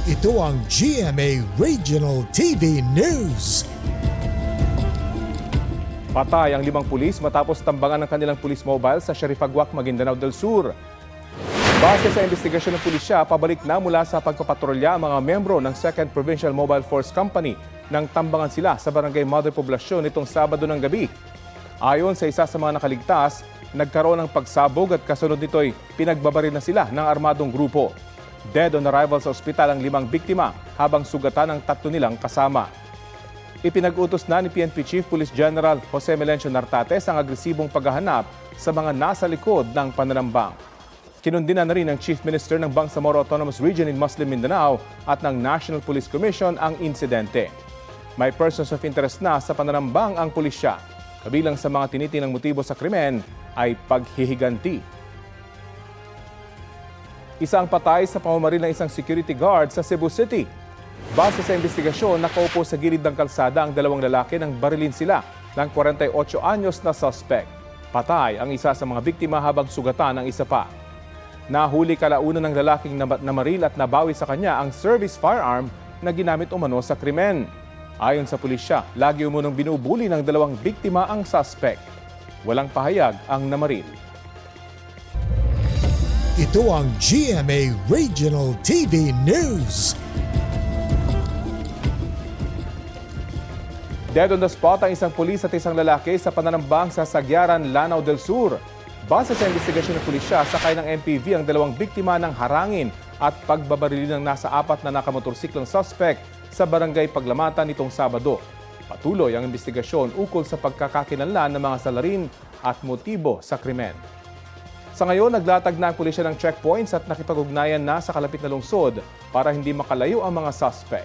Ito ang GMA Regional TV News. Patay ang 5 pulis matapos tambangan ng kanilang police mobile sa Sharifaguac, Maguindanao del Sur. Base sa investigasyon ng pulisya, pabalik na mula sa pagpapatrolya ang mga membro ng 2nd Provincial Mobile Force Company nang tambangan sila sa Barangay Mother Poblacion nitong Sabado ng gabi. Ayon sa isa sa mga nakaligtas, nagkaroon ng pagsabog at kasunod nito'y pinagbabaril na sila ng armadong grupo. Dead on arrival sa ospital ang 5 biktima habang sugatan ang 3 nilang kasama. Ipinag-utos na ni PNP Chief Police General Jose Melencio Nartates ang agresibong paghahanap sa mga nasa likod ng pananambang. Kinundina na rin ng Chief Minister ng Bangsamoro Autonomous Region in Muslim Mindanao at ng National Police Commission ang insidente. May persons of interest na sa pananambang ang pulisya. Kabilang sa mga tinitinang motibo sa krimen ay paghihiganti. Isang patay sa pamamaril ng isang security guard sa Cebu City. Base sa investigasyon, nakaupo sa gilid ng kalsada ang 2 lalaki nang barilin sila ng 48 anyos na suspect. Patay ang isa sa mga biktima habang sugatan ang isa pa. Nahuli kalaunan ng lalaking namaril at nabawi sa kanya ang service firearm na ginamit umano sa krimen. Ayon sa pulisya, lagi umunong binubuli ng 2 biktima ang suspect. Walang pahayag ang namaril. Ito ang GMA Regional TV News. Dead on the spot ang isang pulis at isang lalaki sa pananambang sa Sagyaran, Lanao del Sur. Base sa investigasyon ng pulisya, sakay ng MPV ang 2 biktima ng harangin at pagbabarili ng nasa 4 na nakamotorsiklong suspect sa Barangay Paglamatan nitong Sabado. Patuloy ang investigasyon ukol sa pagkakakilanlan ng mga salarin at motibo sa krimen. Sa ngayon, naglatag na ang pulisya ng checkpoints at nakipag-ugnayan na sa kalapit na lungsod para hindi makalayo ang mga suspect.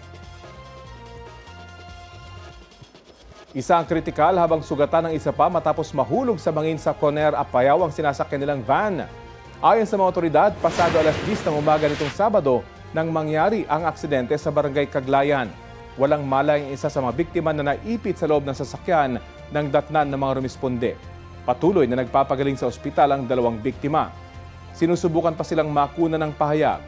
Isa ang kritikal habang sugatan ng isa pa matapos mahulog sa bangin sa Conair Apayao ang sinasakyan nilang van. Ayon sa mga otoridad, pasado alas 10 ng umaga nitong Sabado nang mangyari ang aksidente sa Barangay Caglayan. Walang malay ang isa sa mga biktima na naipit sa loob ng sasakyan ng datnan ng mga rumisponde. Patuloy na nagpapagaling sa ospital ang 2 biktima. Sinusubukan pa silang makuna ng pahayag.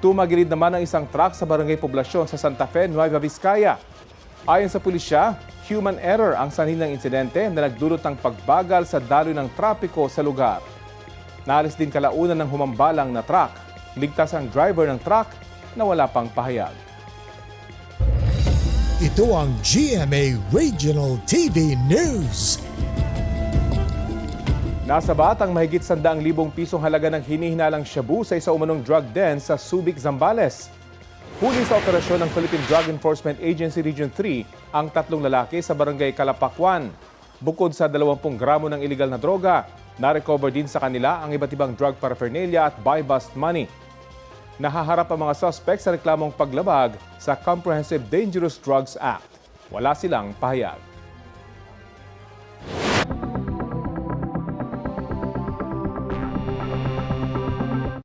Tumagilid naman ang isang truck sa Barangay Poblacion sa Santa Fe, Nueva Vizcaya. Ayon sa pulisya, human error ang sanhi ng insidente na nagdulot ng pagbagal sa daloy ng trapiko sa lugar. Naalis din kalaunan ng humambalang na truck. Ligtas ang driver ng truck na wala pang pahayag. Ito ang GMA Regional TV News. Nasa batang mahigit 100,000 pisong halaga ng hinihinalang shabu sa isa umanong drug den sa Subic, Zambales. Huli sa operasyon ng Philippine Drug Enforcement Agency Region 3 ang 3 lalaki sa Barangay Calapakwan. Bukod sa 20 gramo ng iligal na droga, na-recover din sa kanila ang iba't ibang drug paraphernalia at buy-bust money. Nahaharap ang mga suspect sa reklamong paglabag sa Comprehensive Dangerous Drugs Act. Wala silang pahayag.